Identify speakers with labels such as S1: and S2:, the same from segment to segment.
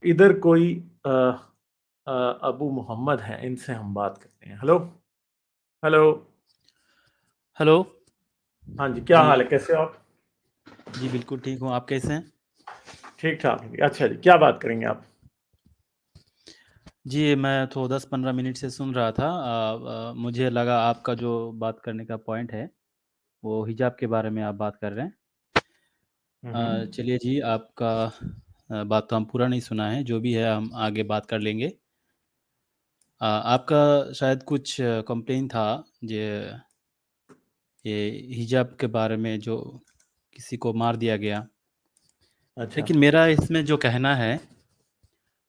S1: इधर कोई अ, अबू मोहम्मद हैं, इनसे हम बात करते हैं। Hello hello.
S2: हेलो।
S1: हाँ जी, क्या
S2: जी,
S1: हाल है, कैसे हो आप?
S2: जी बिल्कुल ठीक हूँ, आप कैसे हैं?
S1: ठीक ठाक है। अच्छा जी, क्या बात करेंगे आप?
S2: जी, मैं तो 10-15 मिनट से सुन रहा था। मुझे लगा आपका जो बात करने का पॉइंट है, वो हिजाब के बारे में आप बात कर रहे हैं।
S1: हम्म।
S2: चलिए जी, आपका बात तो हम पूरा नहीं सुना है, जो भी है हम आगे बात कर लेंगे। आपका शायद कुछ कंप्लेन था जे ये हिजाब के बारे में जो किसी को मार दिया गया।
S1: अच्छा।
S2: लेकिन मेरा इसमें जो कहना है,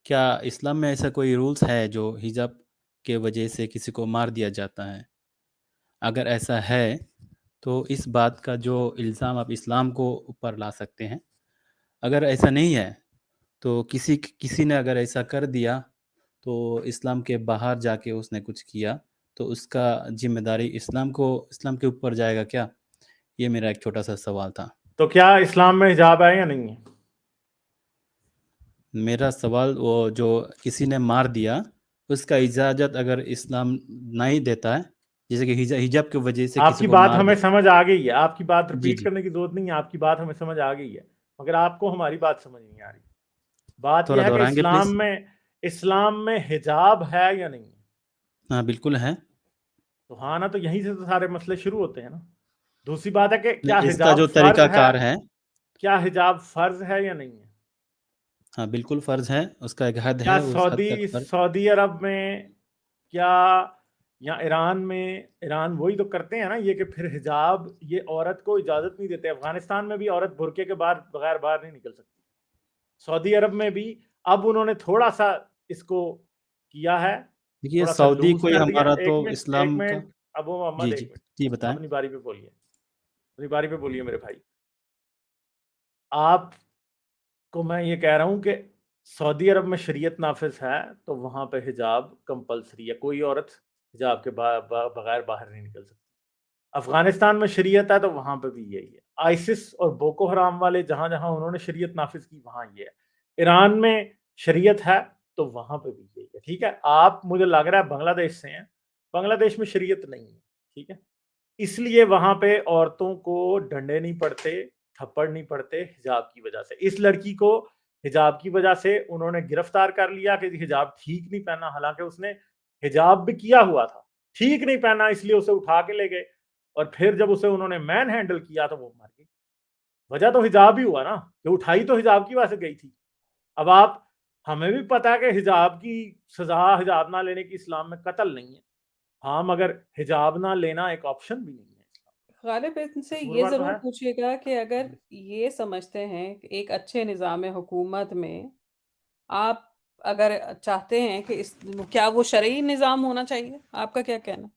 S2: क्या इस्लाम में ऐसा कोई रूल्स है जो हिजाब के वजह से किसी को मार दिया जाता है? अगर ऐसा है, तो इस बात का जो इल्ज़ाम आप इस्लाम को ऊपर ला सकते हैं। अगर ऐसा नहीं है, तो किसी ने अगर ऐसा कर दिया, तो इस्लाम के बाहर जाके उसने कुछ किया, तो उसका ज़िम्मेदारी इस्लाम के ऊपर जाएगा क्या? ये मेरा एक छोटा-सा सवाल था।
S1: तो क्या इस्लाम में हिजाब है या नहीं है?
S2: मेरा सवाल वो जो किसी ने मार दिया, उसका इजाज़त अगर इस्लाम नहीं देता है, जैसे कि हिजाब की वजह से किसी
S1: आपकी
S2: को
S1: बात
S2: मार
S1: हमें
S2: दिया।
S1: समझ आ गई है, आपकी बात
S2: जी,
S1: रिपीट
S2: जी।
S1: करने की जरूरत नहीं है, आपकी बात हमें समझ आ गई है। मगर आपको हमारी बात समझ नहीं आ रही। बात
S2: थोड़ा
S1: यह है कि
S2: दोहराएँगे प्लीज़?
S1: इस्लाम में हिजाब है या नहीं है?
S2: हाँ, बिल्कुल है।
S1: तो हाँ ना, तो यहीं से तो सारे मसले शुरू होते हैं ना। दूसरी बात है कि क्या
S2: नहीं, इसका
S1: हिजाब
S2: जो
S1: फर्ज है?
S2: तरीक़ाकार है,
S1: क्या हिजाब फर्ज है या नहीं है?
S2: हाँ, बिल्कुल फ़र्ज़ है, उसका एक हद
S1: क्या
S2: है, उस हद तक फ़र्ज़।
S1: सऊदी अरब में, क्या, या ईरान में, ईरान वही तो करते हैं ना ये, कि फिर हिजाब ये औरत को इजाजत नहीं देते। अफगानिस्तान में भी औरत बुर्के के बाद बगैर बाहर नहीं निकल सकती। सऊदी अरब में भी अब उन्होंने थोड़ा सा इसको किया है,
S2: देखिए,
S1: थोड़ा सा
S2: सऊदी
S1: लूज
S2: कोई
S1: कर दिया।
S2: हमारा तो
S1: एक मिनट एक
S2: इस्लाम का।
S1: मिनट अबू मोहम्मद,
S2: जी,
S1: एक
S2: जी।
S1: मिनट।
S2: जी, बताएँ।
S1: अपनी बारी पे बोलिए, अपनी बारी पे बोलिए मेरे भाई। आपको मैं ये कह रहा हूं कि सऊदी अरब में शरीयत नाफिज है, तो वहां पे हिजाब कंपलसरी है। कोई औरत हिजाब के बगैर बाहर नहीं निकल सकती। अफगानिस्तान में शरीयत है, तो वहां पे भी यही है। आइसिस और बोको हराम वाले जहां जहां उन्होंने शरीयत नाफिज की, वहां ये है। ईरान में शरीयत है, तो वहां पे भी यही है। ठीक है, आप, मुझे लग रहा है बांग्लादेश से हैं। बांग्लादेश में शरीयत नहीं है। ठीक है, इसलिए वहां पे औरतों को डंडे नहीं पड़ते, थप्पड़ नहीं पड़ते हिजाब की वजह से। इस लड़की को हिजाब की वजह से उन्होंने गिरफ्तार कर लिया कि हिजाब ठीक नहीं पहना, हालांकि उसने हिजाब भी किया हुआ था। ठीक नहीं पहना, इसलिए उसे उठा के ले गए। और फिर जब उसे उन्होंने मैन हैंडल किया तो वो मर गई। वजह तो हिजाब ही हुआ ना, कि उठाई तो हिजाब की वजह से गई थी। अब आप, हमें भी पता है कि हिजाब की सजा, हिजाब ना लेने की इस्लाम में कत्ल नहीं है। हाँ, मगर हिजाब ना लेना एक ऑप्शन भी नहीं है इस्लाम
S3: गालिब इनसे
S1: में।
S3: ये
S1: कसूरवार तो
S3: ज़रूर
S1: है।
S3: पूछिएगा कि अगर ये समझते हैं कि एक अच्छे निज़ाम हुकूमत में आप अगर चाहते हैं कि इस क्या वो शरई निज़ाम होना चाहिए? आपका क्या कहना?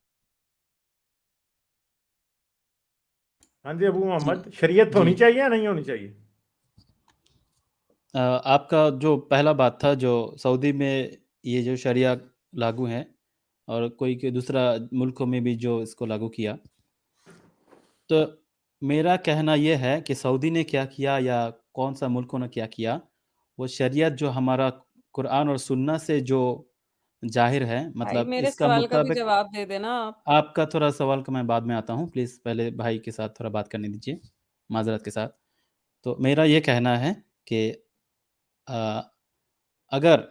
S1: हाँ जी अबू
S2: जी,
S1: मोहम्मद, शरीयत
S2: जी।
S1: होनी चाहिए या नहीं होनी चाहिए?
S2: आपका जो पहला बात था, जो सऊदी में ये जो शरिया लागू है और कोई के दूसरा मुल्कों में भी जो इसको लागू किया। तो मेरा कहना ये है कि सऊदी ने क्या किया या कौन-सा मुल्कों ने क्या किया, वो शरीयत जो हमारा कुरान और सुन्नह से जो ज़ाहिर है,
S3: भाई
S2: मतलब
S3: मेरे
S2: इसका
S3: सवाल का भी
S2: मुताबिक।
S3: जवाब दे देना आप।
S2: आपका थोड़ा सवाल का मैं बाद में आता हूँ, प्लीज़ पहले भाई के साथ थोड़ा बात करने दीजिए, माज़रत के साथ। तो मेरा ये कहना है कि अ, अगर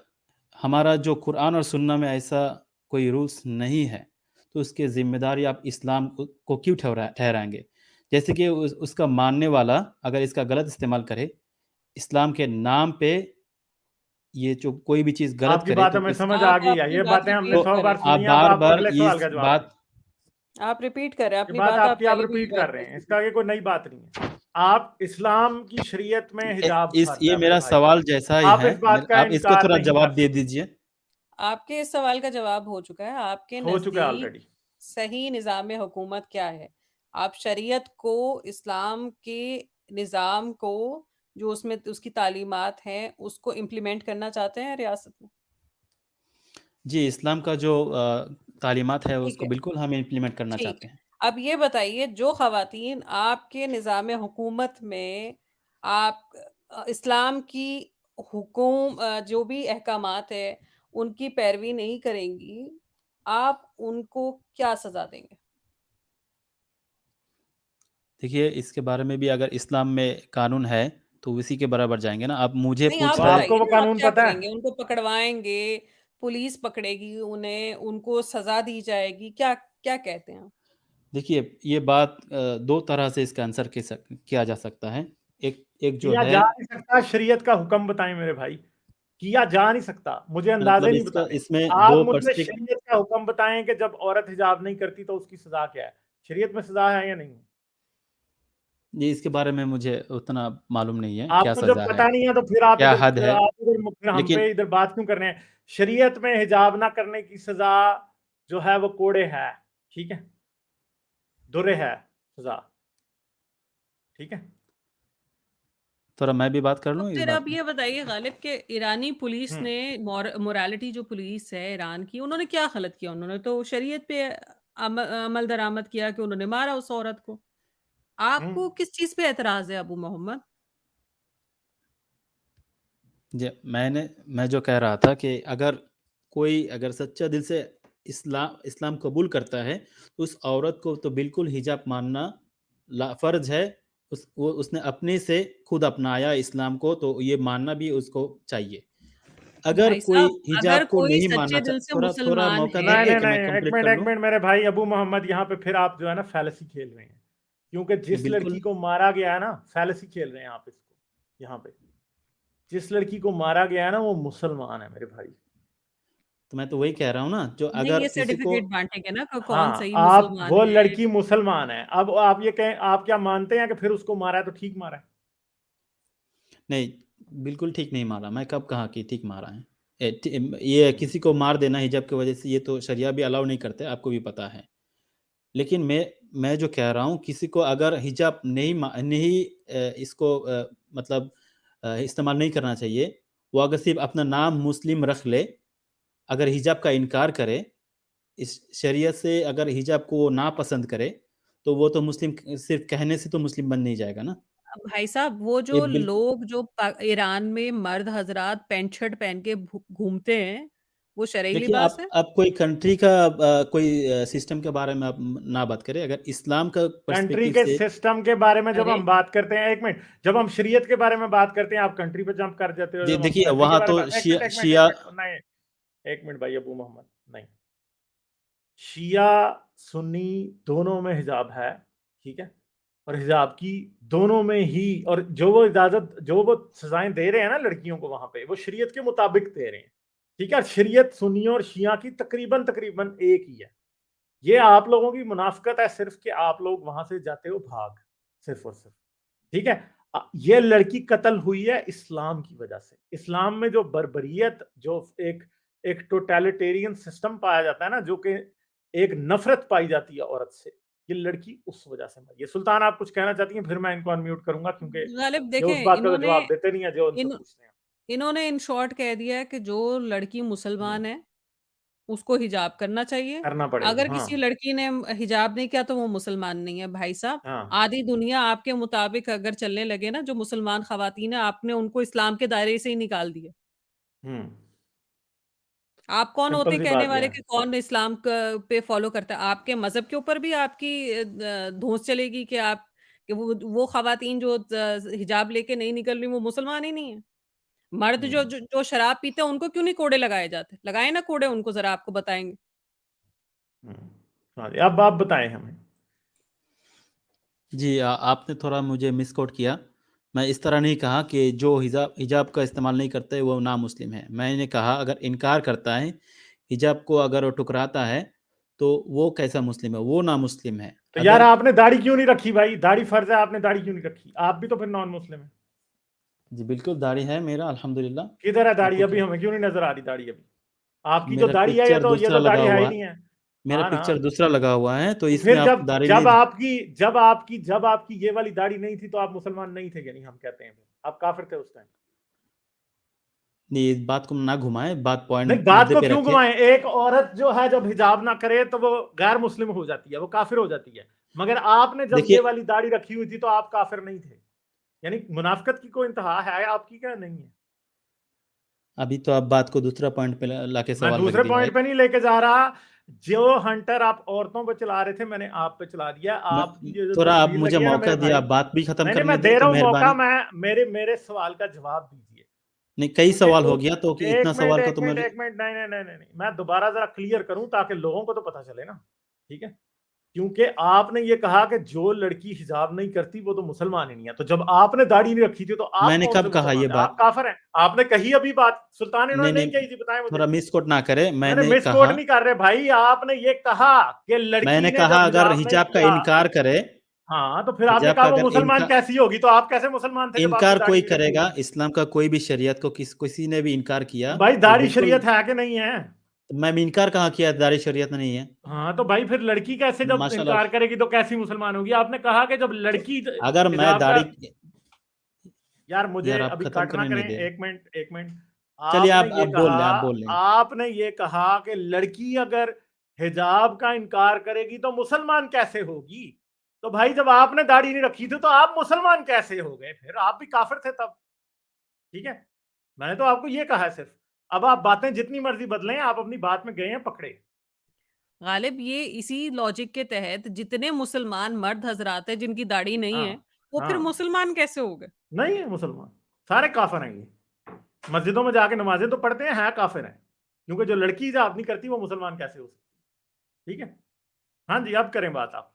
S2: हमारा जो कुरान और सुन्नह में ऐसा कोई रूल्स नहीं है, तो उसकी ज़िम्मेदारी आप इस्लाम को क्यों ठहराएँगे? जैसे कि उसका मानने वाला अगर इसका गलत इस्तेमाल करे, इस्लाम के नाम पे ये जो कोई भी चीज़ गलत
S1: आपकी
S2: करे,
S1: बात
S2: तो
S1: हमें
S2: इस
S1: समझ आ
S3: आप
S1: गई है,
S3: अपनी
S1: ये
S3: बात
S1: बातें हमने
S3: रिपीट
S2: तो
S1: 100 बार
S3: करें।
S1: सुनी
S2: आप
S1: है। अब आप
S2: बार-बार
S1: अगले सवाल
S2: इस
S1: का जवाब दें।
S2: बात।
S3: आप रिपीट करें,
S1: ये
S3: अपनी
S1: बात
S3: बात आप
S1: आपकी, आप
S3: पहले भी
S1: रिपीट
S3: बार
S1: कर रहे
S3: कर
S1: हैं,
S3: चुके
S1: इसका
S3: हैं।
S1: आगे कोई नई बात नहीं है। आप, इस्लाम की शरीयत में
S2: ए
S1: हिजाब
S2: इस
S1: फर्ज
S2: ये
S1: है मेरे
S2: मेरा
S1: भाई।
S2: सवाल जैसा ही
S1: आप
S2: है,
S1: इस बात का
S2: आप इसको
S1: इनकार
S2: थोड़ा
S1: नहीं कर
S2: जवाब दे
S1: सकते।
S2: दीजिए।
S3: आपके इस सवाल का जवाब हो चुका है। आपके
S1: हो चुका है
S3: नज़दीक
S1: ऑलरेडी।
S3: सही निज़ाम हुकूमत क्या है? आप शरीयत को, इस्लाम के निज़ाम को, जो उसमें उसकी तालीमात हैं, उसको इम्प्लीमेंट करना चाहते हैं रियासत में?
S2: जी, इस्लाम का जो तालीमात है,
S3: ठीक
S2: उसको
S3: है,
S2: बिल्कुल हम इम्प्लीमेंट करना
S3: ठीक
S2: चाहते
S3: है।
S2: हैं।
S3: अब ये बताइए, जो ख़वातीन आपके निज़ाम हुकूमत में आप इस्लाम की जो भी अहकामात है उनकी पैरवी नहीं करेंगी, आप उनको क्या सजा देंगे?
S2: देखिए, इसके बारे में भी अगर इस्लाम में कानून है, तो उसी के बराबर जाएँगे ना। आप मुझे
S3: नहीं, आप
S2: पूछ
S1: तो
S2: रहे हैं।
S1: आपको
S3: बताइए
S1: वो
S3: ना, आप
S1: कानून
S3: क्या
S1: पता
S3: करेंगे?
S1: है?
S3: उनको पकड़वाएँगे, पुलिस पकड़ेगी उन्हें, उनको सज़ा दी जाएगी, क्या क्या कहते हैं आप?
S2: देखिए, ये बात 2 तरह से इसका आंसर किया जा सकता है। एक एक जो
S1: किया
S2: है,
S1: जा नहीं सकता, शरीयत का हुक्म बताएं मेरे भाई। किया जा नहीं सकता, मुझे अंदाजे
S2: मतलब
S1: नहीं
S2: इसका
S1: बताने।
S2: इसमें
S1: आप
S2: 2
S1: मुझे
S2: पर्सपेक्ट
S1: शरीयत का हुक्म बताएं कि जब औरत हिजाब नहीं करती तो उसकी सजा क्या है? शरीयत में सजा है या नहीं?
S2: जी, इसके बारे में मुझे उतना मालूम नहीं है, क्या
S1: आपको जब
S2: सज़ा है,
S1: पता नहीं है तो फिर आप
S2: क्या हद
S1: इधर
S2: है।
S1: हम
S2: लेकिन
S1: पे इधर बात क्यों कर रहे हैं? शरीयत में हिजाब ना करने की सजा जो है वो कोड़े है, ठीक है? दुर्रे है सजा, ठीक है?
S2: थोड़ा मैं भी बात कर
S3: तो
S2: लूँ इस
S3: फिर
S2: बात
S3: आप
S2: में?
S3: ये बताइए गालिब कि ईरानी पुलिस
S1: हुँ।
S3: ने मोरालिटी जो पुलिस है ईरान की, उन्होंने क्या गलत किया? उन्होंने तो शरीयत पे अमल दरामद किया कि उन्होंने मारा उस औरत को।
S1: हुँ।
S3: आपको किस चीज़ पे एतराज़ है अबू मोहम्मद?
S2: जी, मैं जो कह रहा था कि अगर सच्चा दिल से इस्लाम कबूल करता है, तो उस औरत को तो बिल्कुल हिजाब मानना फ़र्ज़ है। उसने अपने से खुद अपनाया इस्लाम को, तो ये मानना भी उसको चाहिए। अगर
S3: भाई
S2: कोई
S3: साहब, अगर
S2: हिजाब को
S3: कोई
S2: नहीं
S3: सच्चे
S2: मानना
S3: दिल से
S2: थोड़ा थोड़ा
S3: मुसलमान
S2: मौका
S3: है
S1: नहीं,
S2: देंगे
S1: नहीं,
S2: कि मैं
S1: नहीं,
S2: कंप्लीट कर
S1: एक
S2: लूँ?
S1: मिनट मेरे भाई अबू मोहम्मद, यहाँ पे फिर आप जो है ना फैलेसी खेल रहे हैं। क्योंकि
S2: जी,
S1: जिस
S2: बिल्कुल।
S1: लड़की को मारा गया है ना, फैलेसी खेल रहे हैं आप इसको, यहाँ पे। जिस लड़की को मारा गया है ना, वो मुसलमान है मेरे भाई।
S2: तो मैं तो वही कह रहा हूँ ना, जो
S3: नहीं,
S2: अगर
S3: ये
S2: किसी को
S3: सर्टिफ़िकेट बाँटेंगे ना कौन
S1: हाँ,
S3: सही
S1: आप
S3: मुसलमान
S1: वो
S3: है।
S1: लड़की मुसलमान है। अब आप ये कहें, आप क्या मानते हैं कि फिर उसको मारा है तो ठीक मारा है?
S2: नहीं, बिल्कुल ठीक नहीं मारा। मैं कब कहा कि ठीक मारा है? ये किसी को मार देना हिजाब की वजह से, ये तो शरिया भी अलाउ नहीं करते, आपको भी पता है। लेकिन मैं जो कह रहा हूँ, किसी को अगर हिजाब नहीं इसको मतलब इस्तेमाल नहीं करना चाहिए। वो अगर सिर्फ़ अपना नाम मुस्लिम रख ले, अगर हिजाब का इनकार करे, इस शरीयत से अगर हिजाब को वो नापसंद करे, तो वो तो मुस्लिम सिर्फ़ कहने से तो मुस्लिम बन नहीं जाएगा ना।
S3: भाई साहब, वो
S2: ये
S3: जो
S2: बिल्कुल।
S3: लोग जो ईरान में मर्द हज़रात पैंट शर्ट पहन के घूमते हैं, वो शरई
S2: देखिए,
S3: लिबास है?
S2: आप कोई कंट्री का कोई सिस्टम के बारे में आप ना बात करें। अगर इस्लाम का
S1: कंट्री
S2: पर्सपेक्टिव
S1: के
S2: से।
S1: सिस्टम के बारे में जब
S3: अरे!
S1: हम बात करते हैं, एक मिनट, जब हम शरीयत के बारे में बात करते हैं, आप कंट्री पे जंप कर जाते हो। जब हम
S2: देखिए,
S1: कंट्री के
S2: वहाँ
S1: बारे
S2: तो
S1: में बात,
S2: शिया।
S1: एक मिनट, नहीं, एक मिनट भाई अबू मोहम्मद, नहीं। शिया सुन्नी दोनों में हिजाब है, ठीक है? और हिजाब की दोनों में ही, और जो वो इजाजत, जो वो सजाएं दे रहे हैं ना लड़कियों को वहां पे, वो शरीयत के मुताबिक दे रहे हैं, ठीक है? शरीयत सुन्नियों और शिया की तकरीबन तकरीबन एक ही है। ये आप लोगों की मुनाफकत है सिर्फ कि आप लोग वहां से जाते हो भाग, सिर्फ और सिर्फ, ठीक है? ये लड़की कत्ल हुई है इस्लाम की वजह से। इस्लाम में जो बर्बरियत, जो एक एक टोटलिटेरियन सिस्टम पाया जाता है ना, जो कि एक नफरत पाई जाती है औरत से, ये लड़की उस वजह से मरी है। सुल्तान, आप कुछ कहना चाहती हैं? फिर मैं इनको अनम्यूट करूंगा, क्योंकि
S3: गालिब
S1: ये उस
S3: देखें,
S1: बात का तो जवाब देते नहीं है जो उनसे
S3: इन
S1: पूछते हैं।
S3: इन्होंने इन शॉर्ट कह दिया है कि जो लड़की मुसलमान है, उसको हिजाब करना चाहिए।
S1: करना पड़ेगा,
S3: अगर
S1: हाँ।
S3: किसी लड़की ने हिजाब नहीं किया तो वो मुसलमान नहीं है। भाई साहब,
S1: हाँ।
S3: आधी दुनिया आपके मुताबिक अगर चलने लगे ना, जो मुसलमान ख़वातीन है, आपने उनको इस्लाम के दायरे से ही निकाल दिया।
S1: हम्म।
S3: आप कौन होते
S1: सिंपल
S3: हैं
S1: सी
S3: कहने
S1: बात यह
S3: वाले
S1: है।
S3: कि कौन इस्लाम पे फॉलो करता है? आपके मज़हब के ऊपर भी आपकी धौंस चलेगी कि आप कि वो ख़वातीन जो हिजाब लेके नहीं निकल रही, वो मुसलमान ही नहीं है। मर्द जो
S1: हम्म।
S3: जो जो शराब पीते हैं, उनको क्यों नहीं कोड़े लगाए जाते? लगाएँ ना कोड़े उनको, ज़रा आपको बताएँगे।
S1: हाँ जी, अब आप बताएं हमें।
S2: जी, आपने थोड़ा मुझे मिसकोट किया। मैं इस तरह नहीं कहा कि जो हिजाब हिजाब का इस्तेमाल नहीं करता है, वो नामुस्लिम है। मैंने कहा अगर इनकार करता है, हिजाब को अगर वो ठुकराता है, तो वो कैसा मुस्लिम है? वो नामुस्लिम है।
S1: तो यार
S2: अगर
S1: आपने दाढ़ी क्यों नहीं रखी भाई? दाढ़ी फर्ज है, आपने दाढ़ी क्यों नहीं रखी? आप भी तो फिर नॉन मुस्लिम है।
S2: जी, बिल्कुल दाढ़ी है मेरा, अल्हम्दुलिल्लाह।
S1: किधर है दाढ़ी?
S2: आपको
S1: अभी
S2: क्या?
S1: हमें क्यों नहीं नजर आ रही दाढ़ी अभी? आपकी जो
S2: मेरा
S1: दाढ़ी है,
S2: पिक्चर
S1: ये
S2: दूसरा
S1: तो
S2: लगा
S1: दाढ़ी है ही
S2: हुआ है।
S1: नहीं है।
S2: मेरा
S1: हाँ ना।
S2: पिक्चर दूसरा लगा हुआ है, तो
S1: तो
S2: इसमें
S1: फिर
S2: आप
S1: जब
S2: दाढ़ी
S1: जब
S2: नहीं।
S1: आपकी जब आपकी ये वाली दाढ़ी नहीं थी, तो आप मुसलमान नहीं थे, यानी हम कहते हैं फिर आप काफिर थे उस टाइम।
S2: नहीं, इस बात को ना घुमाएँ, बात
S1: नहीं,
S2: पॉइंट
S1: बात
S2: मुद्दे
S1: को
S2: पे
S1: क्यों
S2: रखिए।
S1: घुमाएं? एक औरत जो है जब हिजाब ना करे तो वो गैर मुस्लिम हो जाती है, वो काफिर हो जाती है। मगर आपने जब ये
S2: देखिए,
S1: वाली दाढ़ी रखी हुई थी तो आप काफिर नहीं थे। यानी मुनाफिकत की कोई इंतहा है आपकी क्या? नहीं है।
S2: अभी तो आप बात को दूसरा पॉइंट पे लाके
S1: मैं
S2: सवाल रख
S1: दूसरे
S2: दिया
S1: पॉइंट
S2: है।
S1: पे नहीं लेके जा रहा। जो हंटर आप औरतों पे चला रहे थे, मैंने आप पे चला दिया। आपकी जो
S2: थोड़ा आप
S1: तस्वीर
S2: मुझे
S1: लगी है ना
S2: मौका
S1: मेरे
S2: दिया,
S1: भाई,
S2: आप बात भी खत्म
S1: नहीं नहीं,
S2: करने
S1: मैं
S2: दे
S1: दे
S2: तो
S1: रहा हूँ मौका।
S2: मेहरबानी।
S1: मैं मेरे सवाल का जवाब दीजिए।
S2: नहीं, कई
S1: क्योंकि
S2: सवाल हो गया तो कि इतना सवाल को तो मैं
S1: एक मिनट, नहीं नहीं नहीं नहीं नहीं, मैं दोबारा जरा क्लियर करूं ताकि लोगों को तो पता चले ना। ठीक है, क्योंकि आपने ये कहा कि जो लड़की हिजाब नहीं करती वो तो मुसलमान ही नहीं है। तो जब आपने दाढ़ी नहीं रखी थी तो आप
S2: मैंने
S1: कौन से
S2: कब कहा
S1: मुसलमान
S2: ये
S1: थे? आप
S2: बात?
S1: काफिर हैं। आपने कही अभी बात, सुल्तान
S2: नहीं
S1: इन्होंने नहीं
S2: नहीं,
S1: कही थी, बताएं मुझे।
S2: थोड़ा मिसकोट ना करे।
S1: मैंने मिस कोट नहीं कर रहे भाई, आपने ये कहा कि लड़की
S2: मैंने
S1: ने
S2: कहा
S1: जब
S2: अगर
S1: हिजाब नहीं
S2: हिजाब का
S1: किया।
S2: इनकार करे,
S1: हाँ, तो फिर आपने
S2: हिजाब
S1: कहा
S2: का
S1: वो
S2: अगर
S1: मुसलमान
S2: इनकार
S1: कैसी होगी? तो आप कैसे मुसलमान थे जब आपने
S2: इनकार
S1: दाढ़ी
S2: कोई
S1: नहीं रखी
S2: करेगा,
S1: थी?
S2: इस्लाम का कोई भी शरीयत को किसी ने भी इनकार
S1: तो
S2: किया
S1: भाई
S2: वो
S1: दाढ़ी
S2: बिल्कुल।
S1: शरीयत है कि नहीं है?
S2: मैं इनकार कहाँ किया, दारी शरीयत में नहीं है।
S1: हाँ, तो भाई फिर लड़की कैसे जब
S2: माशाल्लाह,
S1: इनकार करेगी तो कैसी मुसलमान होगी? आपने कहा कि जब लड़की
S2: अगर मैं
S1: हिजाब का।
S2: दाढ़ी,
S1: यार मुझे
S2: यार आप
S1: अभी
S2: खत्म
S1: कट ना
S2: करने
S1: करें,
S2: नहीं दे।
S1: एक मिनट एक मिनट।
S2: चलिए
S1: आपने
S2: आप
S1: ये
S2: आप बोल
S1: कहा,
S2: रहे हैं, आप बोल रहे हैं।
S1: आपने ये कहा कि लड़की अगर हिजाब का इनकार करेगी तो मुसलमान कैसे होगी? तो भाई जब आपने दाढ़ी नहीं रखी थी तो आप मुसलमान कैसे हो गए? फिर आप भी काफिर थे तब। ठीक है, मैंने तो आपको ये कहा है सिर्फ। अब आप बातें जितनी मर्जी बदलें, आप अपनी बात में गए हैं पकड़े।
S3: गालिब ये इसी लॉजिक के तहत जितने मुसलमान मर्द हज़रात हैं जिनकी दाढ़ी नहीं है,
S1: हाँ
S3: वो फिर
S1: हाँ,
S3: मुसलमान कैसे हो गए?
S1: नहीं है मुसलमान, सारे काफिर हैं ये। मस्जिदों में जाके नमाजें तो पढ़ते हैं, है काफिर हैं। क्योंकि जो लड़की हिजाब नहीं करती वो मुसलमान कैसे हो सकती? ठीक है, हाँ जी, अब करें बात आप।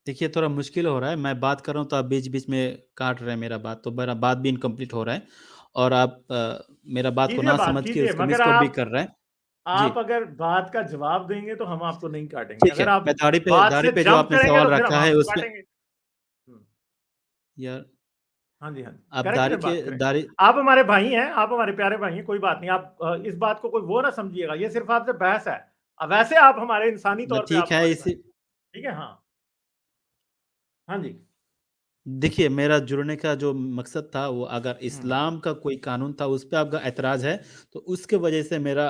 S2: देखिए थोड़ा मुश्किल हो रहा है, मैं बात कर रहा हूँ तो आप बीच-बीच में काट रहे हैं मेरा बात, तो मेरा बात भी इनकम्प्लीट हो रहा है और आप मेरा बात को
S1: कीजिए
S2: ना
S1: बात
S2: समझ के
S1: कीजिए,
S2: उसको
S1: मगर
S2: मिसकोट भी कर रहे हैं। जी,
S1: आप अगर बात का जवाब देंगे तो हम आपको नहीं काटेंगे।
S2: ठीक है।
S1: अगर आप
S2: मैं
S1: बात
S2: दाढ़ी
S1: से
S2: पे जो
S1: जंप
S2: आपने
S1: करेंगे
S2: सवाल
S1: तो फिर हम
S2: रखा है
S1: आपको
S2: उसमें
S1: काटेंगे। हम्म,
S2: यार,
S1: हाँ जी हाँ जी,
S2: आप
S1: करें
S2: दाढ़ी
S1: करें,
S2: के
S1: बात करें।
S2: दाढ़ी
S1: आप हमारे भाई हैं, आप हमारे प्यारे भाई हैं, कोई बात नहीं। आप इस बात को कोई वो ना समझिएगा, ये सिर्फ आपसे बहस है। अब वैसे आप हमारे इंसानी तौर पे आप
S2: ठीक है
S1: हमारे भाई।
S2: इसी
S1: ठीक है, हाँ हाँ जी।
S2: देखिए, मेरा जुड़ने का जो मकसद था वो अगर
S1: हम्म,
S2: इस्लाम का कोई कानून था उस पे आपका ऐतराज़ है, तो उसके वजह से मेरा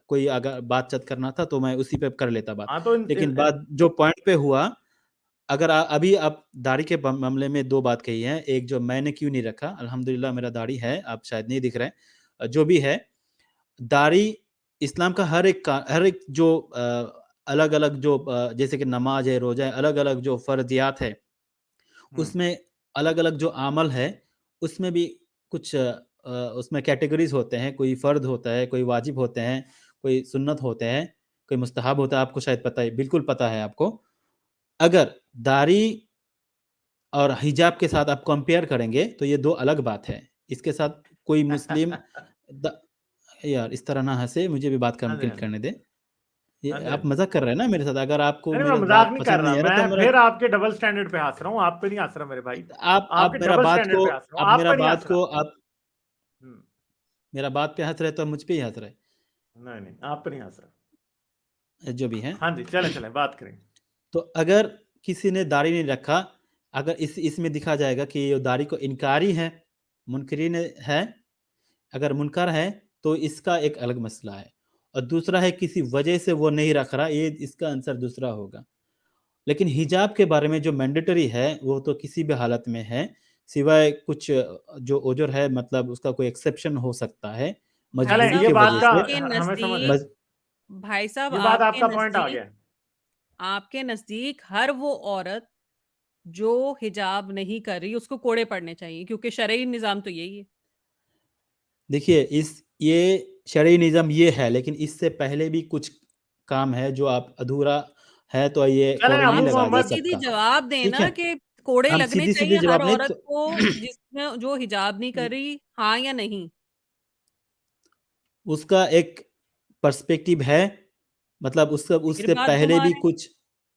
S2: कोई अगर बातचीत करना था तो मैं उसी पे कर लेता बात।
S1: हाँ तो
S2: लेकिन बात जो पॉइंट पे हुआ, अगर अभी आप दाढ़ी के मामले में 2 बात कही हैं, एक जो मैंने क्यों नहीं रखा, अल्हम्दुलिल्लाह मेरा दाढ़ी है, आप शायद नहीं दिख रहे हैं। जो भी है, दाढ़ी इस्लाम का हर एक जो अलग-अलग जो जैसे कि नमाज़ है, रोज़ा है, अलग-अलग जो फ़र्ज़ियात है,
S1: हम्म,
S2: उसमें अलग-अलग जो अमल है, उसमें भी कुछ उसमें कैटेगरीज़ होते हैं, कोई फ़र्द होता है, कोई वाजिब होते हैं, कोई सुन्नत होते हैं, कोई मुस्तहब होता है, आपको शायद पता है, बिल्कुल पता है आपको। अगर दाढ़ी और हिजाब के साथ आप कंपेयर करेंगे, तो ये 2 अलग बात है। इसके साथ कोई मुस्लिम द यार इस तरह ना हँसे, मुझे भी बात
S1: हाँ जी
S2: कंप्लीट
S1: हाँ जी
S2: करने दें। ये
S1: हाँ जी हाँ
S2: आप
S1: जी।
S2: मज़ाक कर रहे हैं ना मेरे साथ? अगर आपको
S1: नहीं, मैं
S2: मेरा
S1: मजाक
S2: बात
S1: नहीं कर
S2: पसंद
S1: रहा,
S2: नहीं आ रहा तो
S1: मैं
S2: मेरा
S1: फिर आपके डबल स्टैंडर्ड पे हंस रहा हूँ। आप पे नहीं हंस रहा मेरे भाई।
S2: आप
S1: आपके
S2: मेरा
S1: डबल
S2: बात
S1: स्टैंडर्ड
S2: को
S1: पे हंस रहा हूँ,
S2: आप
S1: आप
S2: मेरा
S1: पे नहीं
S2: बात
S1: हंस
S2: को
S1: रहा।
S2: आप
S1: हम्म,
S2: मेरा बात पे हँस रहे हैं तो मुझ पे ही हँस रहे
S1: नहीं नहीं, आप पे नहीं हंस रहा।
S2: हैं, जो भी है।
S1: हाँ जी, चलें चलें, बात करें।
S2: तो अगर किसी ने दाढ़ी नहीं रखा, अगर इसमें दिखा जाएगा कि ये दाढ़ी को इनकारी है, मुनकरीन है, अगर मुनकर है, तो इसका एक अलग मसला है और दूसरा है किसी वजह से वो नहीं रख रहा, ये इसका आंसर दूसरा होगा। लेकिन हिजाब के बारे में जो मैंडेटरी है, वो तो किसी भी हालत में है, सिवाय कुछ जो उज़र है मतलब उसका कोई एक्सेप्शन हो सकता है,
S3: भाई
S1: चलें,
S2: मजबूरी
S1: ये
S2: की
S3: साहब
S2: वजह
S1: बात का
S2: से।
S3: आपके
S1: हमें समझ है।
S3: नज़दीक
S2: मज
S3: भाई साहब
S1: ये बात आपका पॉइंट आ गया।
S3: आपके नज़दीक हर वो औरत जो हिजाब नहीं कर रही उसको कोड़े पड़ने चाहिए क्योंकि शरई निज़ाम तो यही है।
S2: देखिए ये शरई निज़ाम ये है, लेकिन इससे पहले भी कुछ काम है जो आप अधूरा है, तो ये
S1: चलें,
S2: कोड़े नहीं
S1: अबू
S3: आप
S2: लगाया जा
S1: मोहम्मद।
S3: सीधी-सीधी
S2: सकता।
S3: जवाब दें
S2: ठीक
S3: ना
S2: है?
S3: कि कोड़े
S2: हम
S3: लगने
S2: सीधी-सीधी
S3: चाहिए हर
S2: जवाब नहीं
S3: औरत
S2: तो
S3: को जिसने जो हिजाब नहीं कर रही, हाँ या नहीं?
S2: उसका एक पर्सपेक्टिव है, मतलब उसका
S3: फिर
S2: उससे
S3: बात
S2: पहले
S3: घुमा
S2: भी
S3: रहे हैं।
S2: कुछ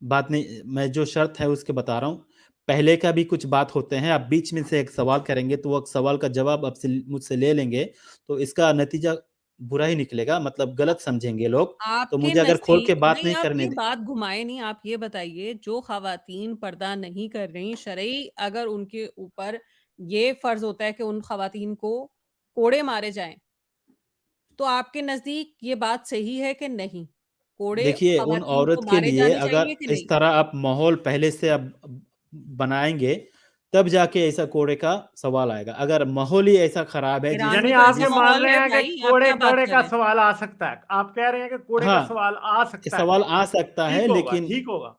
S2: बात नहीं, मैं जो शर्त है उसके बता रहा हूँ। पहले का भी कुछ बात होते हैं, आप बीच में से एक सवाल करेंगे तो वो सवाल का जवाब आपसे मुझसे ले लेंगे, तो इसका नतीजा बुरा ही निकलेगा, मतलब गलत समझेंगे लोग। तो
S3: आपके
S2: मुझे अगर खोल के
S3: नज़दीक
S2: बात
S3: नहीं
S2: नहीं
S3: आप
S2: करने
S3: ये
S2: दे
S3: बात घुमाएँ नहीं, आप ये बताइए जो ख़वातीन पर्दा नहीं कर रही, शरई अगर उनके ऊपर ये फ़र्ज़ होता है कि उन ख़वातीन को कोड़े मारे जाएँ, तो आपके नज़दीक ये बात सही है कि नहीं? कोड़े
S2: देखिए, उन
S3: ख़वातीन को
S2: औरत के
S3: मारे
S2: लिए
S3: जाने
S2: अगर
S3: चाहिए कि
S2: इस
S3: नहीं?
S2: तरह आप माहौल पहले से अब बनाएँगे, तब जाके ऐसा कोड़े का सवाल आएगा। अगर माहौल ही ऐसा खराब है
S3: ईरान
S1: यानी
S3: में तो
S1: आप
S3: ऐसा
S1: ये मान
S3: माहौल
S1: रहे
S3: है
S1: हैं कि
S3: भाई, आप
S1: कोड़े
S3: क्या बात
S1: कोड़े
S3: कर
S1: का
S3: रहे हैं?
S1: सवाल आ सकता है। आप कह रहे हैं कि कोड़े का
S2: हाँ,
S1: सवाल आ सकता है।
S2: सवाल आ सकता है,
S1: ठीक होगा,
S2: लेकिन
S1: ठीक होगा।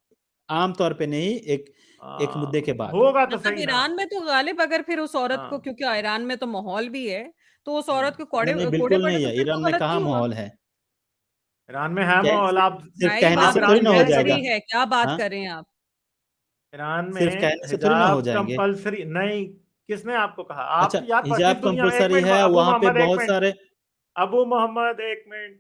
S2: आम तौर पे नहीं, एक मुद्दे के बाद।
S1: होगा तो
S3: मतलब
S1: सही ना।
S3: ईरान में तो गालिब अगर फिर उस औरत को,
S1: हाँ।
S3: क्योंकि ईरान में तो माहौल भी है, तो उस औरत को
S2: नहीं, नहीं,
S3: कोड़े
S2: बिल्कुल
S3: पड़े
S2: नहीं
S3: तो
S2: है।
S3: फिर
S2: ईरान
S3: तो
S2: में
S3: गलत
S2: कहाँ
S3: नहीं हुआ।
S2: माहौल है?
S1: ईरान में है
S2: क्या
S1: माहौल।
S2: सिर्फ
S1: आप
S2: सिर्फ
S3: भाई
S2: कहने
S1: आप
S2: से
S1: ईरान
S2: थोड़ी ना हो
S1: में
S3: कंपल्सरी
S2: जाएगा?
S3: है, क्या बात
S2: हाँ,
S3: कर रहे हैं आप?
S1: ईरान
S2: सिर्फ
S1: में
S2: कहने से थोड़ी ना हो
S1: हिजाब
S2: जाएंगे।
S1: कंपल्सरी नहीं। किसने आपको कहा?
S2: अच्छा,
S1: आप यार किस
S2: हिजाब
S1: दुनिया में? एक
S2: कंपलसरी
S1: मिनट,
S2: है,
S1: अबू
S2: वहाँ पे
S1: मोहम्मद, एक
S2: बहुत
S1: मिनट।
S2: सारे।
S1: अबू मोहम्मद, एक मिनट।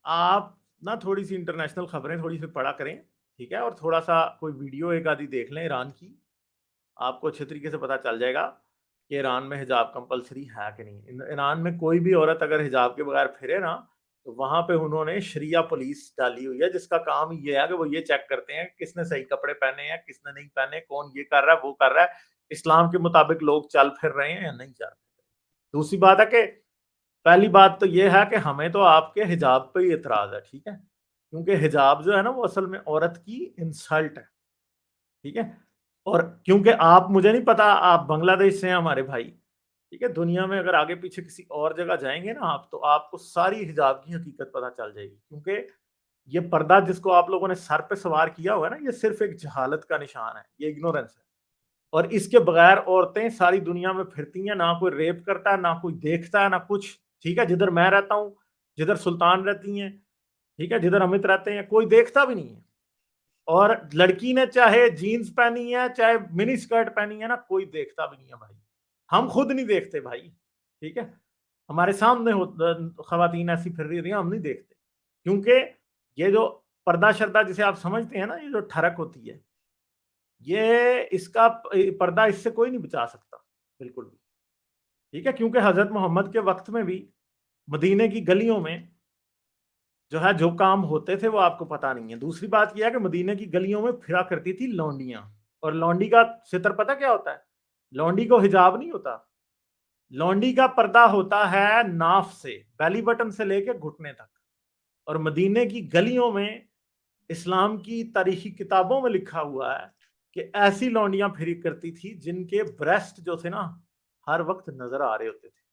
S1: आप ना थोड़ी सी इंटरनेशनल खबरें थोड़ी सी पढ़ा करें, ठीक है? और थोड़ा सा कोई वीडियो एक आधी देख लें ईरान की। आपको अच्छे तरीके से पता चल जाएगा कि ईरान में हिजाब कंपलसरी है कि नहीं। ईरान में कोई भी औरत अगर हिजाब के बगैर फिरे ना, तो वहां पे उन्होंने शरिया पुलिस डाली हुई है, जिसका काम ये है कि वो ये चेक करते हैं किसने सही कपड़े पहने हैं, किसने नहीं पहने, कौन ये कर रहा है, वो कर रहा है, इस्लाम के मुताबिक लोग चल फिर रहे हैं या नहीं चल रहे। दूसरी बात है कि पहली बात तो ये है कि हमें तो आपके हिजाब पे ही एतराज है, ठीक है? क्योंकि हिजाब जो है ना, वो असल में औरत की इंसल्ट है, ठीक है? और क्योंकि आप, मुझे नहीं पता, आप बांग्लादेश से हैं हमारे भाई, ठीक है? दुनिया में अगर आगे पीछे किसी और जगह जाएंगे ना आप, तो आपको सारी हिजाब की हकीकत पता चल जाएगी। क्योंकि ये पर्दा जिसको आप लोगों ने सर पे सवार किया हुआ है ना, ये सिर्फ एक जहालत का निशान है, ये इग्नोरेंस है। और इसके बगैर औरतें सारी दुनिया में फिरती हैं, ना कोई रेप करता है, ना कोई देखता है, ना कुछ, ठीक है? जिधर मैं रहता हूँ, जिधर सुल्तान रहती हैं, ठीक है, जिधर अमित रहते हैं, कोई देखता भी नहीं है। और लड़की ने चाहे जीन्स पहनी है, चाहे मिनी स्कर्ट पहनी है ना, कोई देखता भी नहीं है भाई। हम खुद नहीं देखते भाई, ठीक है? हमारे सामने खवातीन ऐसी फिर रही है, हम नहीं देखते। क्योंकि ये जो पर्दा शर्दा जिसे आप समझते हैं ना, ये जो ठरक होती है, ये इसका पर्दा इससे कोई नहीं बचा सकता, बिल्कुल भी, ठीक है? क्योंकि हजरत मोहम्मद के वक्त में भी मदीने की गलियों में जो है जो काम होते थे वो आपको पता नहीं है। दूसरी बात यह है कि मदीने की गलियों में फिरा करती थी लौंडियां। और लौंडी का सितर पता क्या होता है? लौंडी को हिजाब नहीं होता, लौंडी का पर्दा होता है नाफ से, बेली बटन से लेके घुटने तक। और मदीने की गलियों में इस्लाम की तारीखी किताबों में लिखा हुआ है कि ऐसी लौंडियां फिरी करती थी जिनके ब्रेस्ट जो थे ना, हर वक्त नजर आ रहे होते थे।